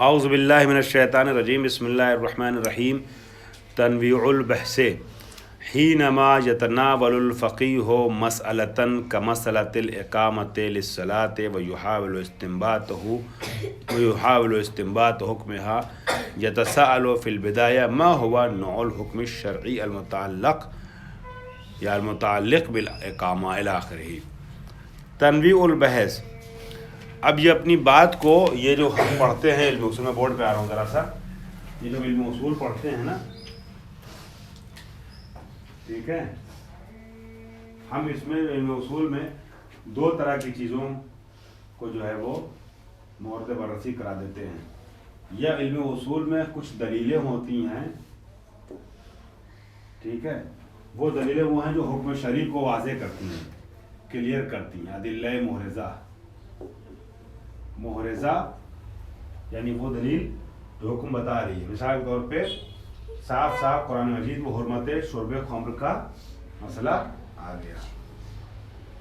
اعوذ باللہ من الشیطان الرجیم بسم اللہ الرحمن الرحیم تنویع البحث حینما یتناول الفقیہ مسألۃ کمسألۃ الاقامۃ للصلاۃ ویحاول استنباط حکمها یتساءل فی البدایہ ما هو نوع الحکم الشرعی المتعلق بالاقامہ الی آخرہ۔ تنویع البحث، اب یہ اپنی بات کو، یہ جو ہم پڑھتے ہیں علم اصول میں، بورڈ پہ آ رہا ہوں ذرا سا، یہ جو علم اصول پڑھتے ہیں نا، ٹھیک ہے، ہم اس میں علم اصول میں دو طرح کی چیزوں کو جو ہے وہ مورد بررسی کرا دیتے ہیں۔ یا علم اصول میں کچھ دلیلیں ہوتی ہیں، ٹھیک ہے، وہ دلیلیں وہ ہیں جو حکم شرعی کو واضح کرتی ہیں، کلیئر کرتی ہیں، ادلہ محرزہ یعنی وہ دلیل جو حکم بتا رہی ہے۔ مثال کے طور پہ صاف قرآن مجید میں حرمت شرب خمر کا مسئلہ آ گیا،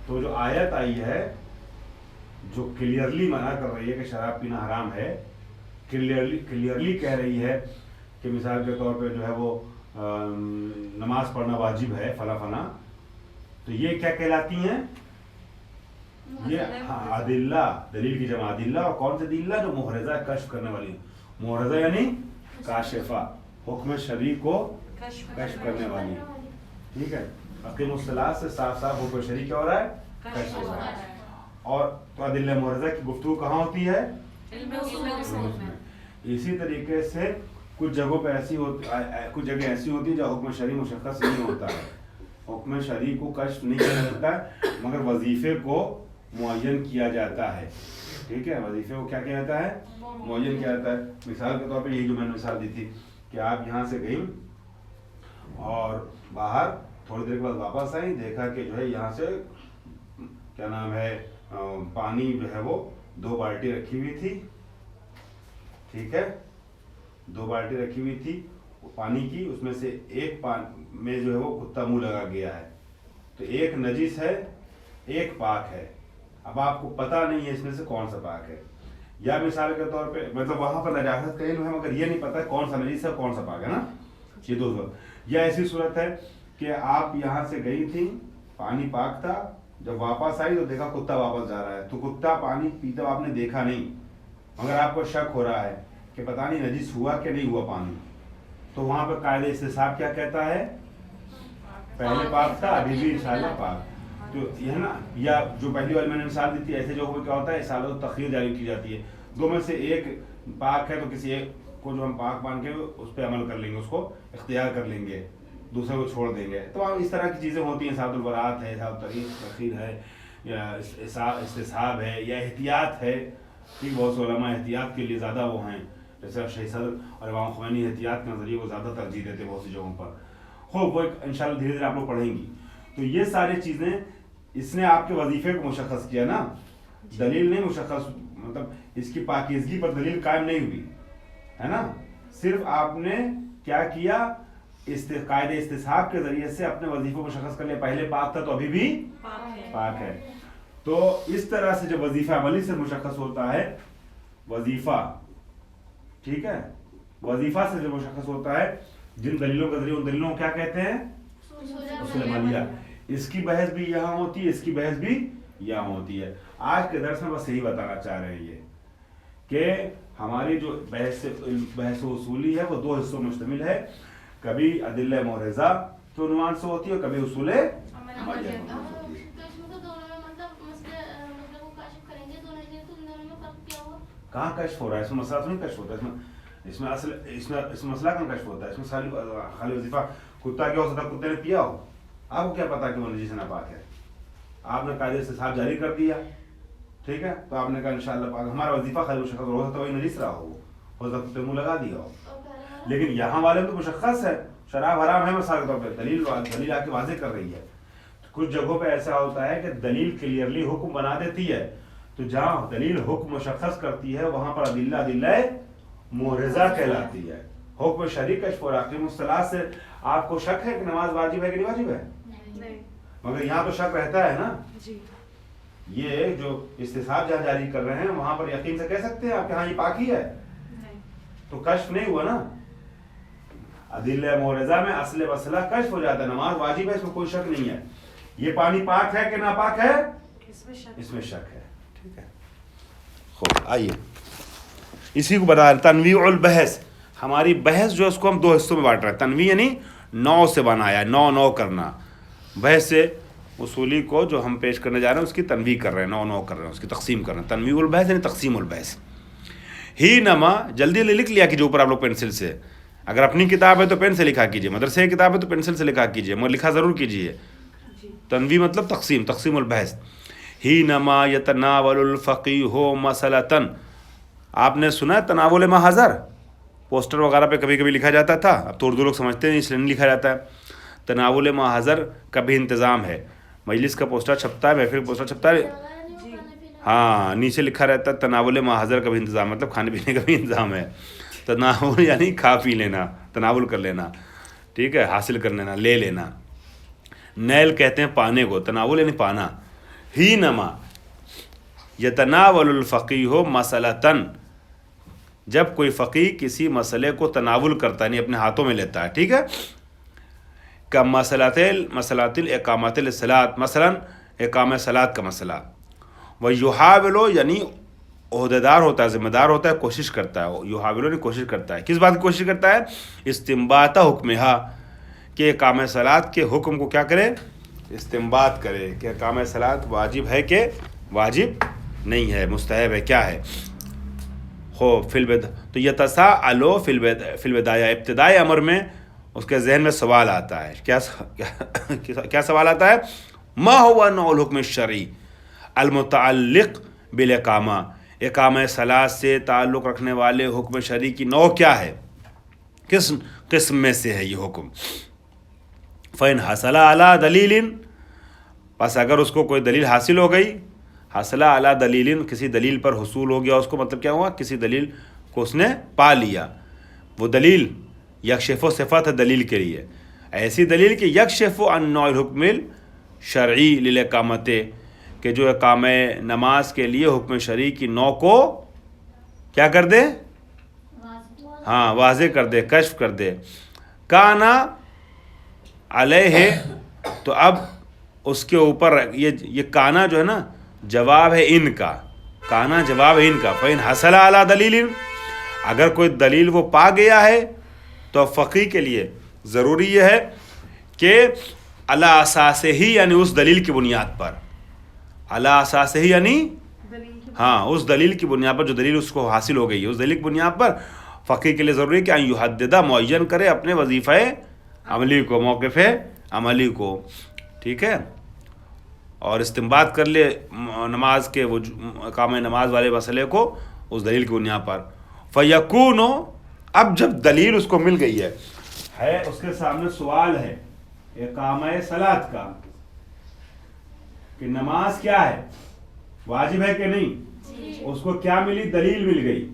تو جو آیت آئی ہے جو کلیئرلی منع کر رہی ہے کہ شراب پینا حرام ہے، کلیئرلی کہہ رہی ہے کہ مثال کے طور پہ جو ہے وہ نماز پڑھنا واجب ہے فلاں، تو یہ کیا کہلاتی ہیں؟ یہ عدلہ، دلیل کی جمع عدلہ، اور کون سے دلیل جو محرزہ کشف کرنے والی، محرزہ یعنی کاشفہ، حکم شرعی کو کشف کرنے والی، ٹھیک ہے۔ اقیم الصلاۃ سے صاف حکم شرعی کیا ہو رہا ہے؟ کشف ہو رہا ہے۔ اور تو عدلہ محرزہ کی گفتگو کہاں ہوتی ہے؟ علم اصول میں۔ اسی طریقے سے کچھ جگہوں پہ کچھ جگہ ایسی ہوتی ہے جہاں حکم شرعی مشخص نہیں ہوتا ہے، حکم شرعی کو کشف نہیں کیا جاتا ہے، مگر وظیفے کو معین کیا جاتا ہے، ٹھیک ہے، وظیفے کو کیا کیا جاتا ہے؟ معین کیا جاتا ہے۔ مثال کے طور پہ یہی جو میں نے مثال دی تھی کہ آپ یہاں سے گئیں اور باہر تھوڑی دیر کے بعد واپس آئیں، دیکھا کہ جو ہے یہاں سے کیا نام ہے پانی جو ہے وہ 2 بالٹی رکھی ہوئی تھی، ٹھیک ہے، 2 بالٹی رکھی ہوئی تھی پانی کی، اس میں سے ایک میں جو ہے وہ کتا منہ لگا گیا ہے، تو ایک نجس ہے ایک پاک ہے۔ اب آپ کو پتہ نہیں ہے اس میں سے کون سا پاک ہے، یا مثال کے طور پہ مطلب وہاں پر نجاست کا علم ہے مگر یہ نہیں پتہ کون سا نجس ہے کون سا پاک ہے نا، یہ دو صورت۔ یا ایسی صورت ہے کہ آپ یہاں سے گئی تھی، پانی پاک تھا، جب واپس آئی تو دیکھا کتا واپس جا رہا ہے، تو کتا پانی پیتا آپ نے دیکھا نہیں، مگر آپ کو شک ہو رہا ہے کہ پتہ نہیں نجس ہوا کہ نہیں ہوا پانی، تو وہاں پہ قاعدہ استصحاب کیا کہتا ہے؟ پہلے پاک تھا ابھی بھی انشاءاللہ پاک، تو یہ ہے نا۔ یا جو پہلی والی میں نے مثال دی تھی، ایسے جو کیا ہوتا ہے اصالت و تخیر جاری کی جاتی ہے، دو میں سے ایک پاک ہے تو کسی ایک کو جو ہم پاک مان کے اس پہ عمل کر لیں گے، اس کو اختیار کر لیں گے، دوسرے کو چھوڑ دیں گے، تو اس طرح کی چیزیں ہوتی ہیں۔ اصالت البراءت ہے، اصالت تخیر ہے، یا استصحاب ہے، یا احتیاط ہے، ٹھیک، بہت سے علماء احتیاط کے لیے زیادہ وہ ہیں، جیسے شہید صدر اور امام خمینی احتیاط کے نظریے کو زیادہ ترجیح دیتے ہیں بہت سی جگہوں پر، خوب وہ انشاءاللہ دھیرے دھیرے آپ لوگ پڑھیں گی۔ تو یہ ساری چیزیں اس نے آپ کے وظیفے کو مشخص کیا نا، دلیل نہیں مشخص، مطلب اس کی پاکیزگی پر دلیل قائم نہیں ہوئی ہے نا، صرف آپ نے کیا کیا، قاعدہ استصحاب کے ذریعے سے اپنے وظیفے کو مشخص کر لیا، پہلے پاک تھا تو ابھی بھی پاک ہے۔ تو اس طرح سے جب وظیفہ عملی سے مشخص ہوتا ہے وظیفہ، ٹھیک ہے، وظیفہ سے جو مشخص ہوتا ہے، جن دلیلوں کے ذریعے، ان دلیلوں کو کیا کہتے ہیں؟ اصول عملیہ۔ اس کی بحث بھی یہاں ہوتی ہے، اس کی بحث بھی یہاں ہوتی ہے۔ آج کے درس میں بس یہی بتانا چاہ رہے ہیں یہ کہ ہماری جو بحث اصولی ہے وہ 2 حصوں میں مشتمل ہے، کبھی ادلہ محرزہ کے عنوان سے ہوتی ہے اور کبھی اصول عملیہ۔ کہاں کشف ہو رہا ہے؟ اس میں مسئلہ تو نہیں کشف ہوتا ہے، اس میں مسئلہ کہاں کشف ہوتا ہے؟ اس میں خالی وظیفہ کتا کیا ہو سکتا ہے، کتے نے پیا ہو، آپ کو کیا پتا کہ وہ نجس ناپاک ہے، آپ نے قاعدہ استصحاب جاری کر دیا، ٹھیک ہے، تو آپ نے کہا انشاءاللہ پاک، ہمارا وظیفہ خالی مشخص ہو سکتا ہے وہی نجس رہا ہو سکتا ہے منہ لگا دیا ہو، لیکن یہاں والے تو مشخص ہے شراب حرام ہے، مثال کے طور پہ دلیل آ کے واضح کر رہی ہے۔ کچھ جگہوں پہ ایسا ہوتا ہے کہ دلیل کلیئرلی حکم بنا دیتی ہے، تو جہاں دلیل حکم مشخص کرتی ہے وہاں پر ادلہ محرزہ کہلاتی ہے۔ حکم شرعی کشف اور اقیم الصلاۃ سے آپ کو شک ہے کہ نماز واجب ہے کہ نہیں واجب ہے، مگر یہاں تو شک رہتا ہے نا، یہ جو استصحاب جہاں جاری کر رہے ہیں وہاں پر یقین سے کہہ سکتے ہیں آپ کہ ہاں یہ پاک ہی ہے، تو کشف نہیں ہوا نا. ادلہ مورزہ میں اصل مسئلہ کشف ہو جاتا ہے. نماز واجب ہے, اس میں کوئی شک نہیں ہے. یہ پانی پاک ہے کہ ناپاک ہے, اس میں شک ہے. ٹھیک ہے, خوب آئیے اسی کو بتا رہے تنویع البحث. ہماری بحث جو ہے اس کو ہم دو حصوں میں بانٹ رہے ہیں. تنویع یعنی نو سے بنایا, نو کرنا. بحث سے اصولی کو جو ہم پیش کرنے جا رہے ہیں اس کی تنویع کر رہے ہیں, نو کر رہے ہیں, اس کی تقسیم کر رہے ہیں. تنویع البحث یعنی تقسیم البحث. ہی نما جلدی لکھ لیا کیجیے اوپر آپ لوگ پینسل سے. اگر اپنی کتاب ہے تو پین سے لکھا کیجیے, مدرسے کی کتاب ہے تو پینسل سے لکھا کیجیے, مگر لکھا ضرور کیجیے. تنویع مطلب تقسیم البحث. ہی نما یتناول الفقیہ مسئلۃ. آپ نے سنا تناول ما حضر, پوسٹر وغیرہ پہ کبھی کبھی لکھا جاتا تھا, اب تو اردو لوگ سمجھتے ہیں اس لیے نہیں لکھا جاتا ہے. تناول ما حضر کا بھی انتظام ہے. مجلس کا پوسٹر چھپتا ہے, محفل پوسٹر چھپتا ہے, ہاں نیچے لکھا رہتا ہے تناول ما حضر کا بھی انتظام, مطلب کھانے پینے کا بھی انتظام ہے. تناول یعنی کھا پی لینا, تناول کر لینا, ٹھیک ہے, حاصل کر لینا, لے لینا. نیل کہتے ہیں پانے کو, تناول یعنی پانا. ہی نما یتناول الفقیہ مسئلۃ, جب کوئی فقیہ کسی مسئلے کو تناول کرتا ہے, یعنی اپنے ہاتھوں میں لیتا ہے, ٹھیک ہے. کا مسئلۃ الاقامۃ الصلاۃ, مثلا اقامہ صلاۃ کا مسئلہ. وہ یحاول یعنی عہدیدار ہوتا ہے, ذمہ دار ہوتا ہے, کوشش کرتا ہے. یحاول یعنی کوشش کرتا ہے. کس بات کی کوشش کرتا ہے؟ استنباط حکمہا, کہ اقامہ صلاۃ کے حکم کو کیا کرے, استنباط کرے کہ اقامہ صلاۃ واجب ہے کہ واجب نہیں ہے, مستحب ہے, کیا ہے. تو یتساءل فی البدایہ, ابتدائی امر میں اس کے ذہن میں سوال آتا ہے. کیا سوال آتا ہے؟ ما ہوا نوع الحکم الشرعی المتعلق بالاقامہ, اقامہ صلاۃ سے تعلق رکھنے والے حکم شرعی کی نوع کیا ہے, کس قسم میں سے ہے یہ حکم. فَإِنْ حَصَلَ عَلَى دَلِيلٍ, پس اگر اس کو کوئی دلیل حاصل ہو گئی, حاصلہ علی دلیل, کسی دلیل پر حصول ہو گیا اس کو, مطلب کیا ہوا, کسی دلیل کو اس نے پا لیا. وہ دلیل یکشف و صفت ہے دلیل کے لیے, ایسی دلیل کہ یکشف عن نوع الحکم الشرعی للاقامت, کہ جو اقامہ نماز کے لیے حکم شرعی کی نوع کو کیا کر دے, ہاں واضح کر دے, کشف کر دے. کانا علیہ, تو اب اس کے اوپر یہ کانا جو ہے نا جواب ہے ان کا, کانا جواب ہے ان کا. فَإِنْ حَصَلَ عَلَى دَلِيلٍ, اگر کوئی دلیل وہ پا گیا ہے تو فقیہ کے لیے ضروری یہ ہے کہ علی اساس ہی, یعنی اس دلیل کی بنیاد پر, علی اساس ہی یعنی ہاں اس دلیل کی بنیاد پر, جو دلیل اس کو حاصل ہو گئی ہے اس دلیل کی بنیاد پر فقیہ کے لیے ضروری ہے کہ ان یحدد, معین کرے اپنے وظیفہ عملی کو, موقف عملی کو, ٹھیک ہے, اور استنباط کر لے نماز کے اقامہ نماز والے مسئلے کو اس دلیل کی بنیاد پر. فیکون, اب جب دلیل اس کو مل گئی ہے اس کے سامنے سوال ہے اقامہ صلاۃ کا کہ نماز کیا ہے, واجب ہے کہ نہیں, اس کو کیا ملی, دلیل مل گئی.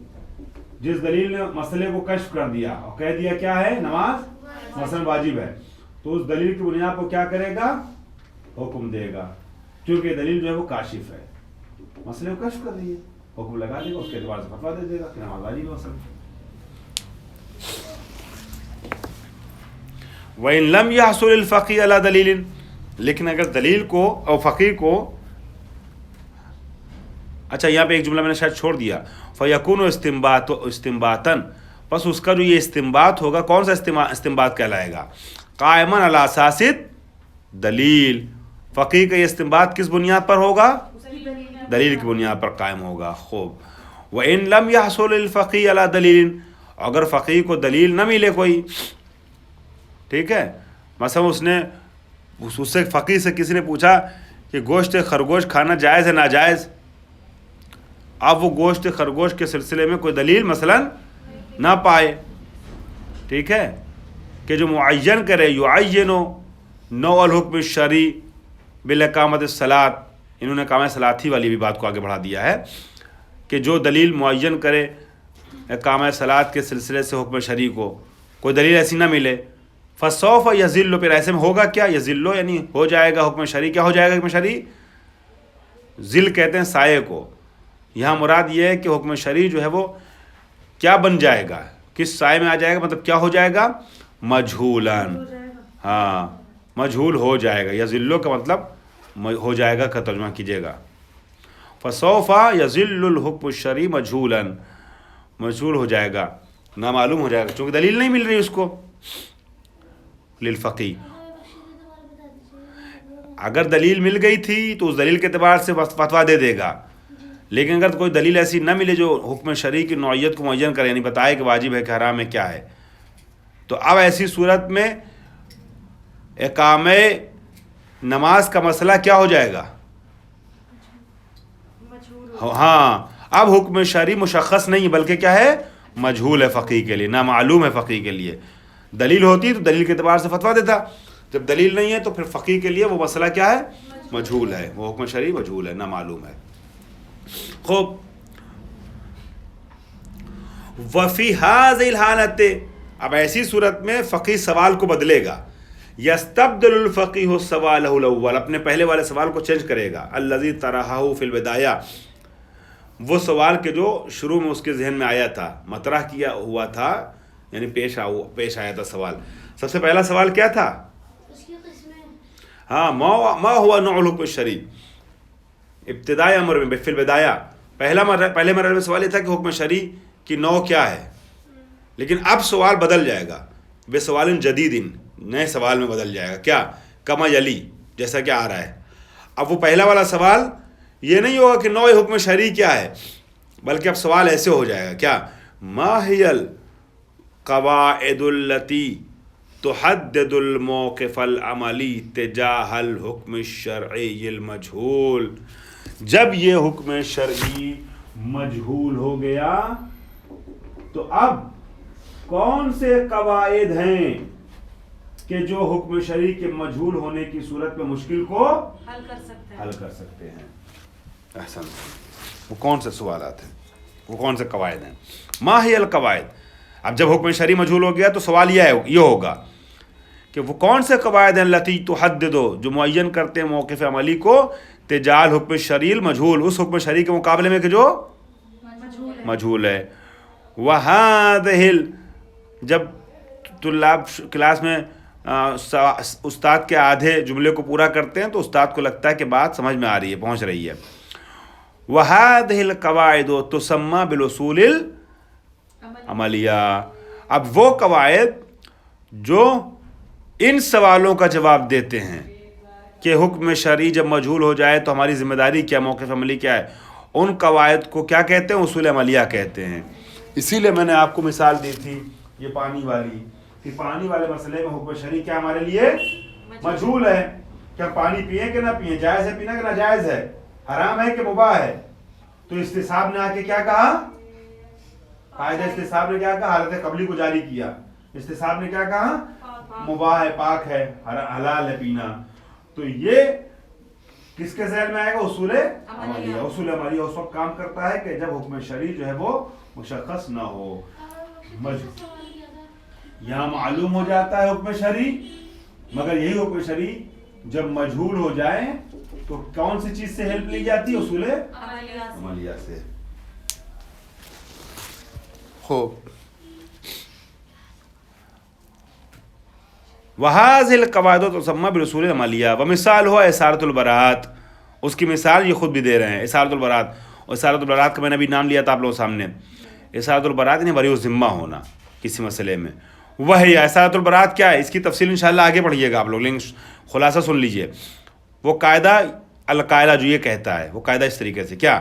جس دلیل نے مسئلے کو کشف کر دیا اور کہہ دیا کیا ہے, نماز مثلا واجب ہے, تو اس دلیل کی بنیاد پر کیا کرے گا, حکم دے گا. کیونکہ دلیل جو ہے وہ کاشف ہے, مسئلے کو کشف کر دیے, حکم لگا دے گا, اس کے اعتبار سے فتویٰ دے دے گا کہ نماز واجب ہے مثلا. وَإِن لَمْ يَحْصُلِ الْفَقِيهُ عَلَى دَلِيلٍ, لیکن اگر دلیل کو اور فقیہ کو, اچھا یہاں پہ ایک جملہ میں نے شاید چھوڑ دیا, فَيَكُونُ اسْتِنبَاطًا, پس اس کا جو یہ استنباط ہوگا, کون سا استنباط کہلائے گا, قائمًا علی اساس دلیل. فقیہ کا یہ استنباط کس بنیاد پر ہوگا, دلیل کی بنیاد پر قائم ہوگا. خوب. وَإِن لَمْ يَحْصُلِ الْفَقِيهُ عَلَى دَلِيلٍ, اگر فقیہ کو دلیل نہ ملے کوئی, ٹھیک ہے, مثلا اس نے اس سے فقیہ سے کسی نے پوچھا کہ گوشت خرگوش کھانا جائز ہے ناجائز, اب وہ گوشت خرگوش کے سلسلے میں کوئی دلیل مثلا نہ پائے, ٹھیک ہے, کہ جو معین کرے, یعین نوع الحکم الشرعی بالاقامۃ الصلاۃ, انہوں نے اقامہ صلاۃ ہی والی بھی بات کو آگے بڑھا دیا ہے کہ جو دلیل معین کرے اقامہ صلاۃ کے سلسلے سے حکم شرعی کو, کوئی دلیل ایسی نہ ملے, فسوف یذل, پھر ایسے میں ہوگا کیا, یذل یعنی ہو جائے گا حکم شرعی. کیا ہو جائے گا حکم شرعی, ذل کہتے ہیں سائے کو, یہاں مراد یہ ہے کہ حکم شرعی جو ہے وہ کیا بن جائے گا, کس سائے میں آ جائے گا؟ مطلب کیا ہو جائے گا؟ مجھولن، ہاں مجھول ہو جائے گا. یذلو کا مطلب ہو جائے گا کا ترجمہ کیجیے گا. فسوف یذل الحکم الشرعی مجھولا، مجھول ہو جائے گا، نامعلوم ہو جائے گا، چونکہ دلیل نہیں مل رہی اس کو. للفقی، اگر دلیل مل گئی تھی تو اس دلیل کے اعتبار سے فتویٰ دے دے گا، لیکن اگر کوئی دلیل ایسی نہ ملے جو حکم شرعی کی نوعیت کو معین کرے، یعنی بتائے کہ واجب ہے کہ حرام ہے کیا ہے، تو اب ایسی صورت میں اقامہ نماز کا مسئلہ کیا ہو جائے گا؟ ہاں اب حکم شرعی مشخص نہیں بلکہ کیا ہے؟ مجھول ہے فقیہ کے لیے، نامعلوم ہے فقیہ کے لیے. دلیل ہوتی تو دلیل کے اعتبار سے فتویٰ دیتا، جب دلیل نہیں ہے تو پھر فقیہ کے لیے وہ مسئلہ کیا ہے؟ مجھول ہے، وہ حکم شرعی مجھول ہے، نامعلوم ہے. خوب. وفی هذه الحالت، اب ایسی صورت میں فقیہ سوال کو بدلے گا. یستبدل الفقیہ السوال الاول، اپنے پہلے والے سوال کو چینج کرے گا. الذی طرحہ فی البدایہ، وہ سوال کے جو شروع میں اس کے ذہن میں آیا تھا، مطرح کیا ہوا تھا، یعنی پیش آیا تھا سوال. سب سے پہلا سوال کیا تھا؟ ہاں ما ہوا نوع الحکم الشرعی، ابتدائی امر میں فی البدایہ پہلے مرحلے میں سوال یہ تھا کہ حکم شرعی کی نوع کیا ہے، لیکن اب سوال بدل جائے گا بے سوال جدید، نئے سوال میں بدل جائے گا. کیا؟ کما یلی، جیسا کہ آ رہا ہے. اب وہ پہلا والا سوال یہ نہیں ہوگا کہ نوع حکم شرعی کیا ہے، بلکہ اب سوال ایسے ہو جائے گا. کیا؟ ما ہی القواعد التی تحدد الموقف العملی تجاہ الحکم الشرعی المجھول. جب یہ حکم شرعی مجھول ہو گیا تو اب کون سے قواعد ہیں کہ جو حکم شرعی کے مجھول ہونے کی صورت میں مشکل کو حل کر سکتے ہیں؟ احسن. وہ کون سے سوالات ہیں، وہ کون سے قواعد ہیں؟ ما ہی القواعد. اب جب حکم شرعی مجھول ہو گیا تو سوال یہ ہوگا کہ وہ کون سے قواعد ہیں لتی تحدد، جو معین کرتے ہیں موقف عملی کو تجال حکم شرعی المجھول، اس حکم شرعی کے مقابلے میں کہ جو مجھول ہے. وہذہ، جب طلاب کلاس میں استاد کے آدھے جملے کو پورا کرتے ہیں تو استاد کو لگتا ہے کہ بات سمجھ میں آ رہی ہے، پہنچ رہی ہے. وہذہ القواعد تسمى بالاصول العملیہ. اب وہ قواعد جو ان سوالوں کا جواب دیتے ہیں کہ حکم شرعی جب مجھول ہو جائے تو ہماری ذمہ داری کیا، موقف عملی کیا ہے، ان قواعد کو کیا کہتے ہیں؟ اصول عملیہ کہتے ہیں. اسی لیے میں نے آپ کو مثال دی تھی یہ پانی والی، کہ پانی والے مسئلے میں حکم شرعی کیا ہمارے لیے مجھول ہے، کہ ہم پانی پئیں کہ نہ پئیں، جائز ہے پینا کہ ناجائز ہے، حرام ہے کہ مباح ہے. تو استصحاب نے آ کے کیا کہا؟ قاعدہ استصحاب نے کیا کہا؟ حالت قبلی کو جاری کیا. استصحاب نے کیا کہا؟ مباح ہے، پاک ہے، حلال ہے پینا. تو یہ کس کے ذہن میں آئے گا؟ اصول عملیہ. اصول عملیہ اس وقت کام کرتا ہے کہ جب حکم شرعی جو ہے وہ مشخص نہ ہو. یہاں معلوم ہو جاتا ہے حکم شرعی، مگر یہی حکم شرعی جب مجھول ہو جائے تو کون سی چیز سے ہیلپ لی جاتی ہے؟ اصول عملیہ سے. خوب. وہذہ القواعد تسمى بالاصول العملیہ. ومثال ہوا اثارۃ البراءۃ. اس کی مثال یہ خود بھی دے رہے ہیں، اثارۃ البراءۃ. اور اثارۃ البراءۃ کا میں نے ابھی نام لیا تھا آپ لوگوں سامنے. اثارۃ البراءۃ یعنی بری الذمہ ہونا کسی مسئلے میں. وہی اثارۃ البراءۃ کیا ہے، اس کی تفصیل انشاءاللہ آگے پڑھیے گا آپ لوگ، لیکن خلاصہ سن لیجئے. وہ قاعدہ القاعدہ جو یہ کہتا ہے، وہ قاعدہ اس طریقے سے، کیا؟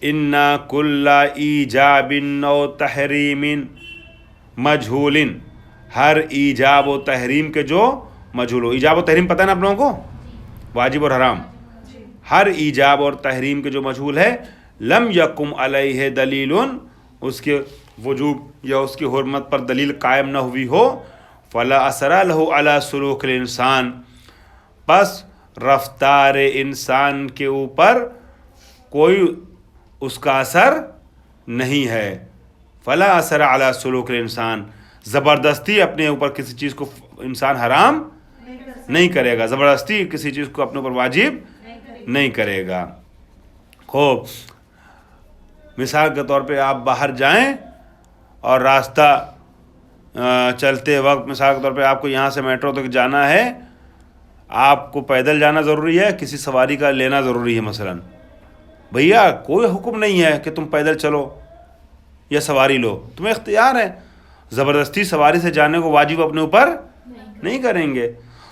ان کل ایجاب و تحریم مجھول، ہر ایجاب و تحریم کے جو مجھول ہو. ایجاب و تحریم پتہ ہے نا آپ لوگوں کو، واجب اور حرام. ہر ایجاب اور تحریم کے جو مجھول ہے، لم یقم علیہ دلیل، اس کے وجوب یا اس کی حرمت پر دلیل قائم نہ ہوئی ہو، فلا اثر لہ علی سلوک الانسان، پس رفتار انسان کے اوپر کوئی اس کا اثر نہیں ہے. فلا اثر علی سلوک الانسان، زبردستی اپنے اوپر کسی چیز کو انسان حرام نہیں کرے گا، زبردستی کسی چیز کو اپنے اوپر واجب نہیں کرے گا. خوب. مثال کے طور پہ آپ باہر جائیں اور راستہ چلتے وقت مثال کے طور پہ آپ کو یہاں سے میٹرو تک جانا ہے، آپ کو پیدل جانا ضروری ہے، کسی سواری کا لینا ضروری ہے مثلاً، بھیا کوئی حکم نہیں ہے کہ تم پیدل چلو یا سواری لو، تمہیں اختیار ہے. زبردستی سواری سے جانے کو واجب اپنے اوپر نہیں کریں گے.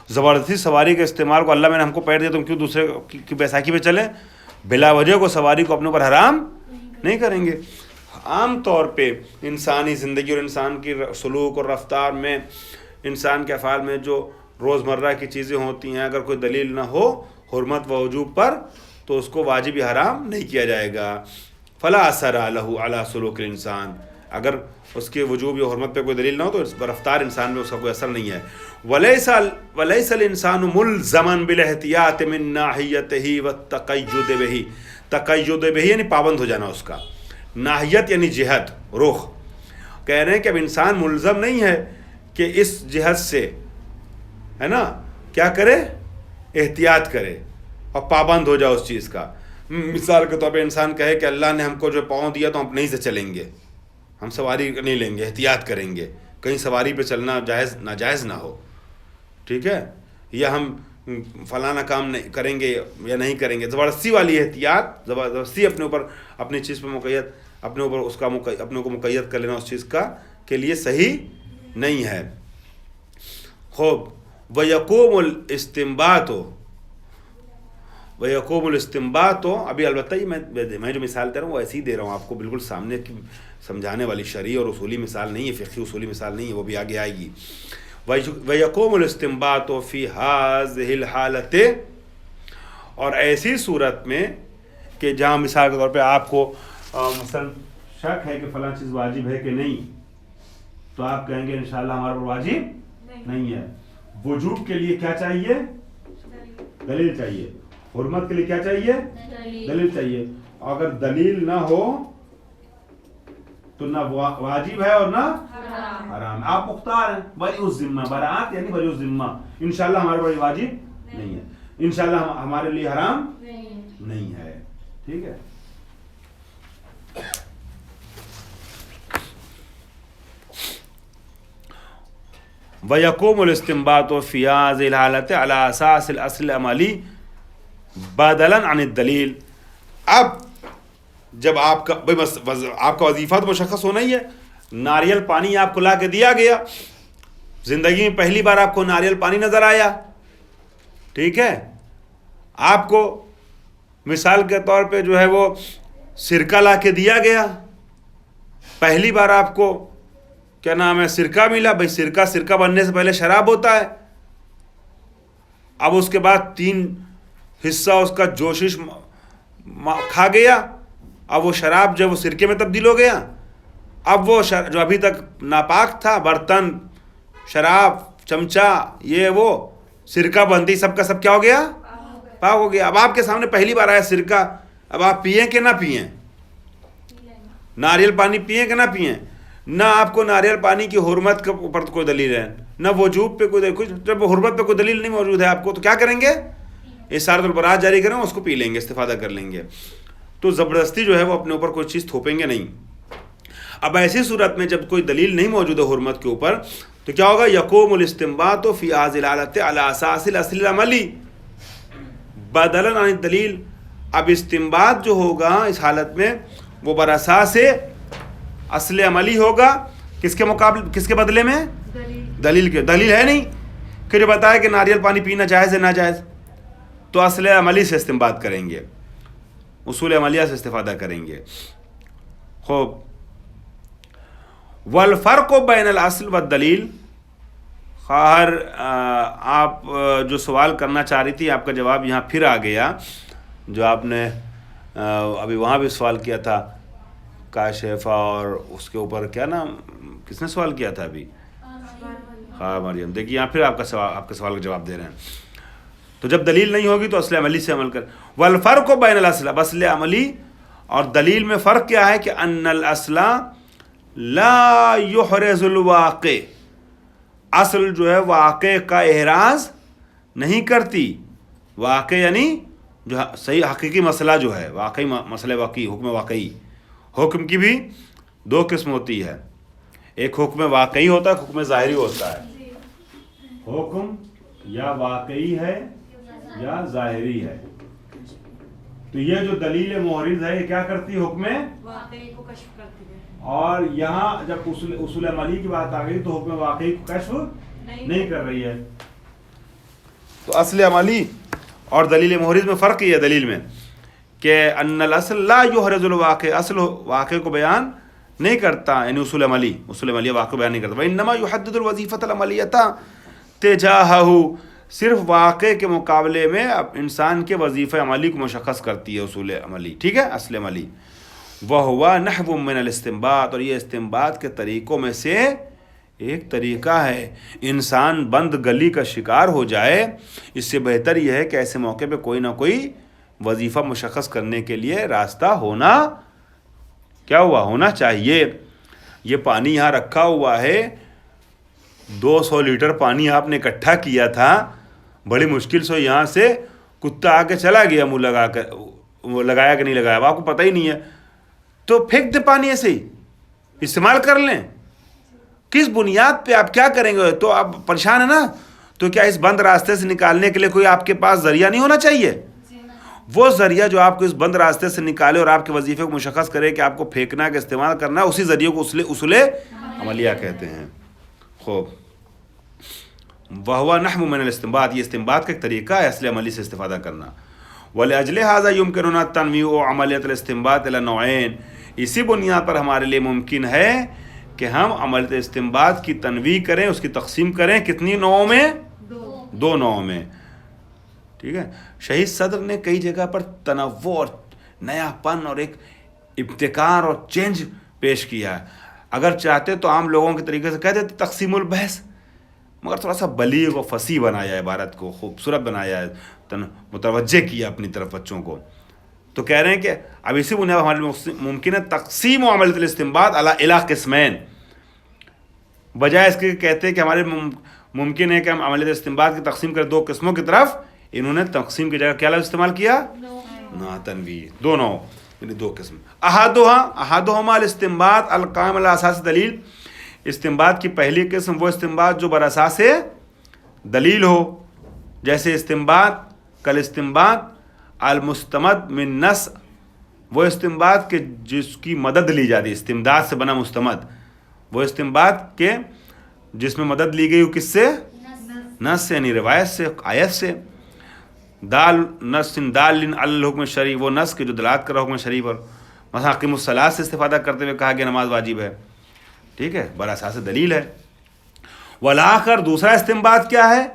زبردستی سواری کے استعمال کو اللہ میں نے ہم کو پیٹ دیا، تم کیوں دوسرے کی بیساکھی پہ چلیں؟ بلا وجہ کو سواری کو اپنے اوپر حرام نہیں کریں گے. عام طور پہ انسانی زندگی اور انسان کی سلوک اور رفتار میں، انسان کے افعال میں جو روزمرہ کی چیزیں ہوتی ہیں، اگر کوئی دلیل نہ ہو حرمت و وجوب پر تو اس کو واجب حرام نہیں کیا جائے گا. فلا اثر له علی سلوک الانسان، اگر اس کے وجوب یا حرمت پہ کوئی دلیل نہ ہو تو اس پر رفتار انسان میں اس کا کوئی اثر نہیں ہے. ولیس الانسان ملزما بالاحتیاط من ناحیته والتقید به، تقید به یعنی پابند ہو جانا، اس کا ناحیت یعنی جہت، رخ. کہہ رہے ہیں کہ اب انسان ملزم نہیں ہے کہ اس جہت سے ہے نا کیا کرے، احتیاط کرے اور پابند ہو جائے اس چیز کا. مثال کے طور پہ انسان کہے کہ اللہ نے ہم کو جو پاؤں دیا تو ہم نہیں سے چلیں گے، ہم سواری نہیں لیں گے، احتیاط کریں گے، کہیں سواری پہ چلنا جائز ناجائز نہ ہو، ٹھیک ہے، یا ہم فلانا کام نہیں کریں گے یا نہیں کریں گے. زبردستی والی احتیاط، زبردستی اپنے اوپر اپنی چیز پہ مقید، اپنے اوپر اس کا اپنے کو مقید کر لینا اس چیز کا کے لیے صحیح نہیں ہے. خوب وَيَقُومُ الْإِسْتِنبَاطُ، وَيَقُومُ الْإِسْتِنبَاطُ، ابھی البتہ یہ میں جو مثال دے رہا ہوں وہ ایسے ہی دے رہا ہوں آپ کو، بالکل سامنے کی سمجھانے والی شرعی اور اصولی مثال نہیں ہے، فقہی اصولی مثال نہیں ہے، وہ بھی آگے آئے گی. وَيَقُومُ الْإِسْتِنبَاطُ فِي هَذِهِ الْحَالَةِ، اور ایسی صورت میں کہ جہاں مثال کے طور پہ آپ کو مثلا شک ہے کہ فلاں چیز واجب ہے کہ نہیں، تو آپ کہیں گے انشاءاللہ ہمارے پر واجب نہیں ہے. وجوب کے لیے کیا چاہیے؟ دلیل چاہیے. حرمت کے لیے کیا چاہیے؟ دلیل چاہیے. اگر دلیل نہ ہو تو نہ واجب ہے اور نہ حرام. آپ مختار ہیں، ولی الذمہ، براءت یعنی ولی الذمہ، انشاءاللہ ہمارے پر واجب نہیں ہے، انشاءاللہ ہمارے لیے حرام نہیں ہے. ٹھیک ہے. وَيَقُومُ الْإِسْتِنبَاطُ فِي هَذِهِ الْحَالَةِ عَلَى أَسَاسِ الْأَصْلِ الْعَمَلِي بَدَلًا عَنِ الدَّلِيلِ. اب جب آپ کا وظیفہ تو مشخص ہونا ہی ہے. ناریل پانی آپ کو لا کے دیا گیا، زندگی میں پہلی بار آپ کو ناریل پانی نظر آیا، ٹھیک ہے، آپ کو مثال کے طور پہ جو ہے وہ سرکہ لا کے دیا گیا، پہلی بار آپ کو کیا نام ہے سرکہ ملا. بھائی سرکہ بننے سے پہلے شراب ہوتا ہے. اب اس کے بعد 3 حصہ اس کا جوشش کھا گیا، اب وہ شراب جو وہ سرکے میں تبدیل ہو گیا. اب وہ جو ابھی تک ناپاک تھا، برتن، شراب، چمچہ، یہ وہ سرکہ بنتی سب کا سب کیا ہو گیا؟ پاک ہو گیا. اب آپ کے سامنے پہلی بار آیا سرکہ، اب آپ پئیں کہ نہ پئیں؟ ناریل پانی پئیں کہ نہ پئیں؟ نہ آپ کو ناریل پانی کی حرمت کے اوپر کوئی دلیل ہے، نہ وجوب پہ کوئی دلیل. کچھ جب حرمت پہ کوئی دلیل نہیں موجود ہے آپ کو تو کیا کریں گے؟ اِسارۃ البراءۃ جاری کریں، اس کو پی لیں گے، استفادہ کر لیں گے. تو زبردستی جو ہے وہ اپنے اوپر کوئی چیز تھوپیں گے نہیں. اب ایسی صورت میں جب کوئی دلیل نہیں موجود ہے حرمت کے اوپر تو کیا ہوگا؟ یقوم الاستنباط فی هذه الحالة على اساس الاصل العملی بدلا عن الدلیل. اب استنباط جو ہوگا اس حالت میں وہ بر اساس اصل عملی ہوگا. کس کے مقابل، کس کے بدلے میں؟ دلیل کے. دلیل ہے نہیں کہ جو بتائے کہ ناریل پانی پینا جائز ہے ناجائز، تو اصل عملی سے استنباط کریں گے، اصول عملیہ سے استفادہ کریں گے. خوب والفرق بین الاصل والدلیل. خواہر آپ جو سوال کرنا چاہ رہی تھی آپ کا جواب یہاں پھر آ گیا، جو آپ نے ابھی وہاں بھی سوال کیا تھا کاشفہ، اور اس کے اوپر کیا نام کس نے سوال کیا تھا ابھی؟ ہاں مریم. دیکھیے یہاں پھر آپ کے سوال کا جواب دے رہے ہیں. تو جب دلیل نہیں ہوگی تو اصل عملی سے عمل کر. والفرق بین الاصل، اب اصل عملی اور دلیل میں فرق کیا ہے کہ ان الاصل لا یحرز الواقع، اصل جو ہے واقع کا احراز نہیں کرتی. واقع یعنی جو صحیح حقیقی مسئلہ جو ہے، واقعی مسئلہ واقعی، حکم واقعی. حکم کی بھی 2 قسم ہوتی ہے، ایک حکم واقعی ہوتا ہے, حکم ظاہری ہوتا ہے. حکم یا واقعی ہے یا ظاہری ہے. تو یہ جو دلیل محرز ہے یہ کیا کرتی ہے؟ حکم واقعی کو کشف کرتی ہے. اور یہاں جب اصول عملی کی بات آ گئی تو حکم واقعی کو کشف نہیں کر رہی ہے. تو اصل عملی اور دلیل محرز میں فرق یہ ہے دلیل میں کہ ان الاصل لا یحرز الواقع, اصل واقع کو بیان نہیں کرتا, یعنی اصول عملی واقع کو بیان نہیں کرتا. وانما یحدد الوظیفۃ العملیۃ تجاہہ, صرف واقع کے مقابلے میں اب انسان کے وظیفہ عملی کو مشخص کرتی ہے اصول عملی, ٹھیک ہے, اصل عملی. وہو نحو من الاستنباط, اور یہ استنباط کے طریقوں میں سے ایک طریقہ ہے. انسان بند گلی کا شکار ہو جائے, اس سے بہتر یہ ہے کہ ایسے موقع پہ کوئی نہ کوئی وظیفہ مشخص کرنے کے لیے راستہ ہونا چاہیے. یہ پانی یہاں رکھا ہوا ہے, 200 لیٹر پانی آپ نے اکٹھا کیا تھا, بڑی مشکل سے یہاں سے کتا آ کے چلا گیا, منہ لگا کر, وہ لگایا کہ نہیں لگایا آپ کو پتہ ہی نہیں ہے, تو پھینک دے پانی ایسے ہی, استعمال کر لیں. کس بنیاد پہ آپ کیا کریں گے؟ تو آپ پریشان ہیں نا, تو کیا اس بند راستے سے نکالنے کے لیے کوئی آپ کے پاس ذریعہ نہیں ہونا چاہیے؟ وہ ذریعہ جو آپ کو اس بند راستے سے نکالے اور آپ کے وظیفے کو مشخص کرے کہ آپ کو پھینکنا کہ استعمال کرنا, اسی ذریعے کو اصول عملیہ کہتے ہیں. خوب, وہو نحو من الاستنباط, یہ استنباط کا ایک طریقہ ہے اصل عملی سے استفادہ کرنا. ولاجل ھذا یمکننا تنویع عملیۃ الاستنباط الی نوعین, اسی بنیاد پر ہمارے لیے ممکن ہے کہ ہم عملیۃ استنباط کی تنویع کریں, اس کی تقسیم کریں. کتنی نوعوں میں؟ 2 نوعوں میں, ٹھیک ہے. شہید صدر نے کئی جگہ پر تنوع اور نیا پن اور ایک ابتکار اور چینج پیش کیا ہے. اگر چاہتے تو عام لوگوں کے طریقے سے کہہ دیتے تقسیم البحث, مگر تھوڑا سا بلیغ و فصیح بنایا ہے, عبارت کو خوبصورت بنایا ہے, متوجہ کیا اپنی طرف بچوں کو. تو کہہ رہے ہیں کہ اب اسی بنیاد پر ہمارے ممکن ہے تقسیم و عملیۃ الاستنباط الی قسمین, بجائے اس کے کہتے ہیں کہ ہمارے ممکن ہے کہ ہم عملیۃ استنباط کی تقسیم کریں 2 قسموں کی طرف. انہوں نے تقسیم کی جگہ کیا لفظ استعمال کیا؟ تنویع. 2 نوع, یعنی 2 قسم. احدہما الاستنباط القائم علی اساس دلیل, استنباط کی پہلی قسم وہ استنباط جو بر اساس دلیل ہو, جیسے استنباط کل استنباط المستمد من نص, وہ استنباط کے جس کی مدد لی جاتی ہے, استمداد سے بنا مستمد, وہ استنباط کے جس میں مدد لی گئی وہ کس سے؟ نص سے, یعنی روایت سے, آیت سے. دال نص دال علی الحکم شرعی, وہ نص کے جو دلالت کر رہا حکم شرعی پر. مثلا اقیم الصلاۃ سے استفادہ کرتے ہوئے کہا گیا نماز واجب ہے, ٹھیک ہے, بر اساس دلیل ہے. والآخر, دوسرا استنباط کیا ہے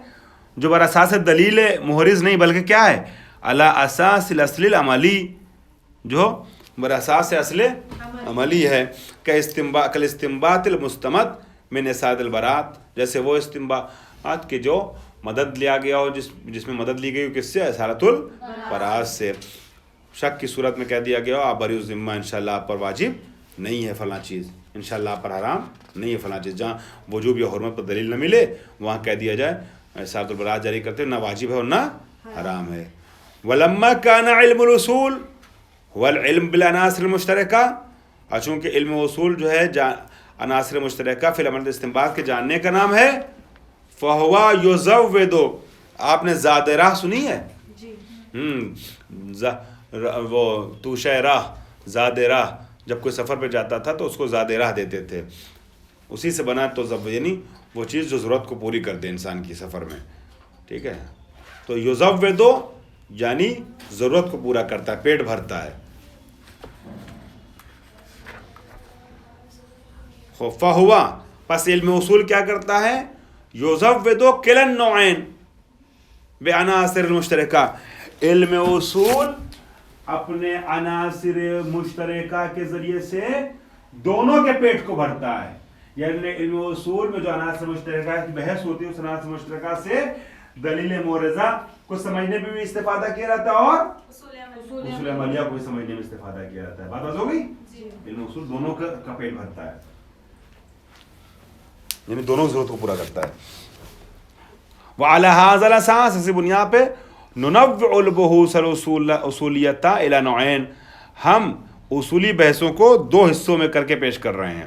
جو بر اساس دلیل محرز نہیں بلکہ کیا ہے؟ علی اساس الاصل العملی, جو بر اساس اصل عملی ہے. کل استنباط المستمد من اساد البراۃ, جیسے وہ استنباط کے جو مدد لیا گیا ہو, جس میں مدد لی گئی ہو کس سے؟ اسارۃ البراۃ سے. شک کی صورت میں کہہ دیا گیا ہو آپ بری الذمہ, انشاءاللہ آپ پر واجب نہیں ہے فلاں چیز, انشاءاللہ آپ پر حرام نہیں ہے فلاں چیز. جہاں وجوب یا حرمت پر دلیل نہ ملے وہاں کہہ دیا جائے اسارۃ البراۃ جاری کرتے نہ واجب ہے اور نہ حرام ہے. ولما کان علم الاصول هو العلم بالعناصر المشترکہ, اور چونکہ علم اصول جو ہے عناصر مشترکہ فی العمل استنباط کے جاننے کا نام ہے. فَهُوَ يُزَوِّدُ, آپ نے زاد راہ سنی ہے؟ وہ توشہ راہ, زاد راہ, جب کوئی سفر پہ جاتا تھا تو اس کو زاد راہ دیتے تھے, اسی سے بنا تو یعنی وہ چیز جو ضرورت کو پوری کر دے انسان کی سفر میں, ٹھیک ہے. تو یُزَوِّدُ یعنی ضرورت کو پورا کرتا ہے, پیٹ بھرتا ہے. فَهُوَ, پس علم اصول کیا کرتا ہے؟ یُزَوِّدُ کِلَا النَّوْعَيْنِ بِعَنَاصِرِ الْمُشْتَرِكَةِ, علم اصول اپنے عناصر مشترکہ کے ذریعے سے دونوں کے پیٹ کو بھرتا ہے. یعنی علم اصول میں جو عناصر مشترکہ کی بحث ہوتی ہے اس عناصر مشترکہ سے دلیل مورزہ کو سمجھنے میں بھی استفادہ کیا جاتا ہے اور اصول عملیہ کو بھی سمجھنے میں استفادہ کیا جاتا ہے. بات ہو گئی؟ علم اصول دونوں کا پیٹ بھرتا ہے, یعنی دونوں ضرورت کو پورا کرتا ہے. وعلی ھذا الاساس, اسی بنیاد پہ ننوع البحوث الاصولیۃ الی نوعین, ہم اصولی بحثوں کو 2 حصوں میں کر کے پیش کر رہے ہیں.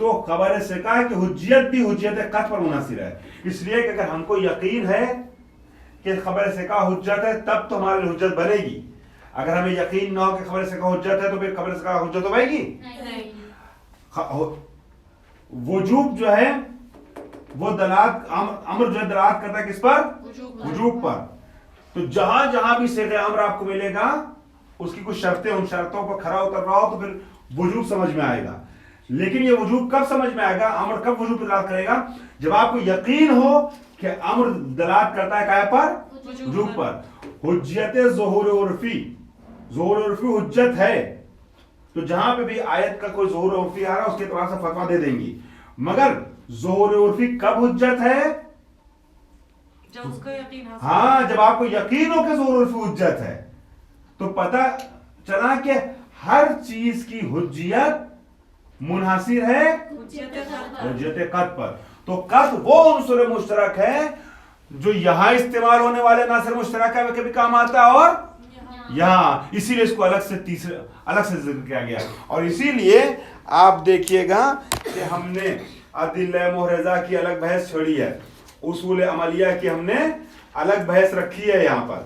تو خبر ثقہ کی حجیت بھی حجیت قطع پر منحصر ہے. اس لیے کہ اگر ہم کو یقین ہے کہ خبر ثقہ حجت ہے تب تو ہمارے لیے حجت بنے گی. اگر ہمیں یقین نہ ہو کہ خبر ثقہ حجت ہے تو پھر خبر ثقہ حجت ہو پائے گی؟ وجوب جو ہے وہ دلالت امر جو ہے دلالت کرتا ہے کس پر؟ وجوب پر. تو جہاں جہاں بھی صیغہ امر آپ کو ملے گا اس کی کچھ شرطیں، ان شرطوں پر کھرا اتر رہا ہو تو پھر وجوب سمجھ میں آئے گا. لیکن یہ وجوب کب سمجھ میں آئے گا، امر کب وجوب دلالت کرے گا؟ جب آپ کو یقین ہو کہ امر دلالت کرتا ہے کیا پر؟ وجوب پر. حجت ظہور عرفی، ظہور عرفی حجت ہے. تو جہاں پہ بھی آیت کا کوئی ظہور عرفی آ رہا ہے اس کے اعتبار سے فتویٰ دے دیں گی. مگر ظہور عرفی کب حجت ہے؟ جب اس کو یقین حاصل ہاں، جب آپ کو یقین ہو کہ ظہور عرفی حجت ہے تو پتہ چلا کہ ہر چیز کی حجیت منحصر ہے حجت قطع پر. تو قطع وہ عنصر مشترک ہے جو یہاں استعمال ہونے والے عناصر مشترک ہے وہ کبھی کام آتا ہے اور یہاں، اسی لیے اس کو الگ سے ذکر کیا گیا. اور اسی لیے آپ دیکھیے گا کہ ہم نے ادلہ محرزہ کی الگ بحث چھوڑی ہے، اصول عملیہ کی ہم نے الگ بحث رکھی ہے یہاں پر.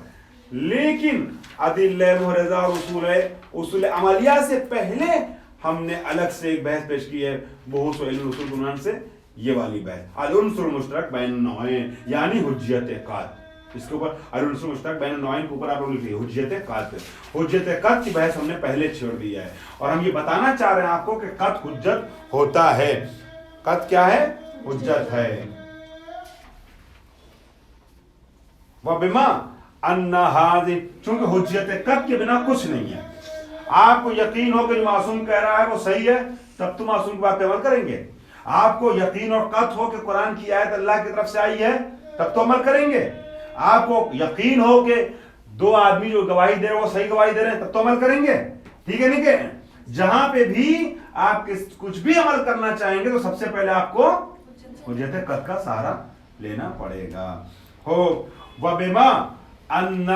لیکن ادلہ محرزہ اور اصول عملیہ سے پہلے ہم نے الگ سے ایک بحث پیش کی ہے بحوث و علم اصول عنوان سے، یہ والی بحث العنصر المشترک بین النوعین یعنی حجت قطع. اس کے اوپر العنصر المشترک بین النوعین کے اوپر آپ لوگ لکھیے حجت قطع. حجت قطع کی بحث ہم نے پہلے چھوڑ دی ہے اور ہم یہ بتانا چاہ رہے ہیں آپ کو کہ قطع حجت ہوتا ہے. قطع کیا ہے؟ حجت ہے. وبما ان هذه، چونکہ حجت قطع کے بنا کچھ نہیں ہے. آپ کو یقین ہو کہ جو معصوم کہہ رہا ہے وہ صحیح ہے تب تو معصوم کی بات پہ عمل کریں گے. آپ کو یقین اور قطع ہو کہ قرآن کی آیت اللہ کی طرف سے آئی ہے تب تو عمل کریں گے. آپ کو یقین ہو کہ دو آدمی جو گواہی دے رہے ہیں وہ صحیح گواہی دے رہے ہیں تب تو عمل کریں گے. ٹھیک ہے نہیں کہ جہاں پہ بھی آپ کچھ بھی عمل کرنا چاہیں گے تو سب سے پہلے آپ کو حجت قطع کا سہارا لینا پڑے گا. ہو وبما ان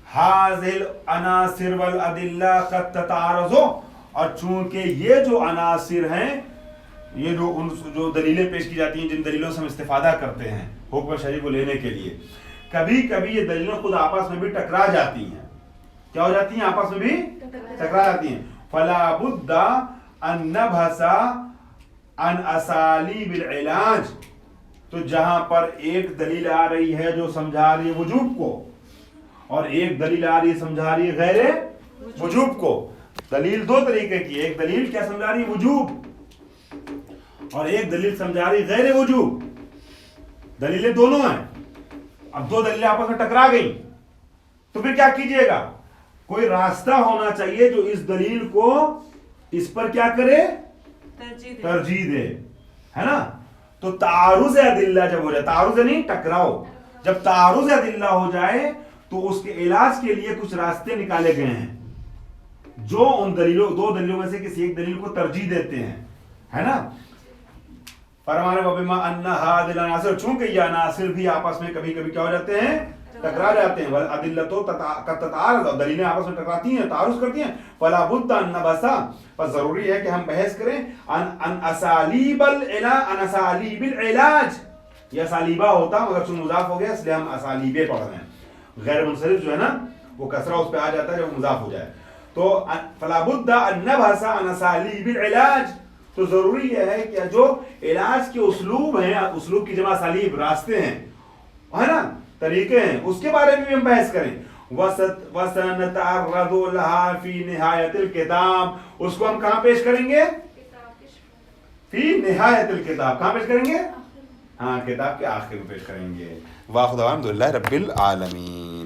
هذه العناصر والادلہ قد تتعارض، اور چونکہ یہ جو عناصر ہیں، یہ جو دلیلیں پیش کی جاتی ہیں جن دلیلوں سے ہم استفادہ کرتے ہیں حکم شرعی کو لینے کے لیے، کبھی کبھی یہ دلیلیں خود آپس میں بھی ٹکرا جاتی ہیں. کیا ہو جاتی ہیں؟ آپس میں بھی ٹکرا جاتی ہیں. فلا بد ان نبحث عن اسالیب العلاج، تو جہاں پر ایک دلیل آ رہی ہے جو سمجھا رہی ہے وجوب کو اور ایک دلیل آ رہی ہے سمجھا رہی ہے غیر وجوب کو. دلیل دو طریقے کی، ایک دلیل کیا سمجھا رہی ہے؟ وجوب، اور ایک دلیل سمجھا رہی ہے غیر وجوب. دلیلیں دونوں ہیں. اب دو دلیلیں آپس میں ٹکرا گئی تو پھر کیا کیجئے گا؟ کوئی راستہ ہونا چاہیے جو اس دلیل کو اس پر کیا کرے؟ ترجیح دے، ہے نا. تو تعارض ادلہ جب ہو جائے، تعارض نہیں ٹکراؤ، جب تعارض ادلہ ہو جائے تو اس کے علاج کے لیے کچھ راستے نکالے گئے ہیں جو ان دو دلیلوں میں سے کسی ایک دلیل کو ترجیح دیتے ہیں، ہے نا. فرمانے وبما ان هذه العناصر، چونکہ یہ عناصر بھی آپس میں کبھی کبھی کیا ہو جاتے ہیں؟ ٹکرا جاتے ہیں. والادلۃ قد تتعارض، اور دلیلیں آپس میں ٹکراتی ہیں، تعارض کرتی ہیں. فلا بد ان نبحث، پس ضروری ہے کہ ہم بحث کریں ان اسالیب العلاج. یہ اسالیبہ ہوتا مگر چون مضاف ہو گیا اس لیے ہم اسالیبے پڑھ رہے ہیں. غیر منصرف جو ہے نا وہ کسرہ اس پہ آ جاتا ہے جب مضاف ہو جائے. تو فلا بد ان نبحث عن اسالیب العلاج، تو ضروری یہ ہے کہ جو علاج کے اسلوب ہیں، اسلوب کی جمع اسالیب راستے ہیں، ہے نا، طریقے ہیں، اس کے بارے میں بھی ہم بحث کریں. وَسَنَتَعَرَّضُ لَهَا فِي نِهَایَةِ الْکِتَاب، اس کو ہم کہاں پیش کریں گے؟ فی نہایت الکتاب. کہاں پیش کریں گے؟ ہاں، کتاب کے آخر میں پیش کریں گے. واخر دعوانا الحمدللہ رب العالمین.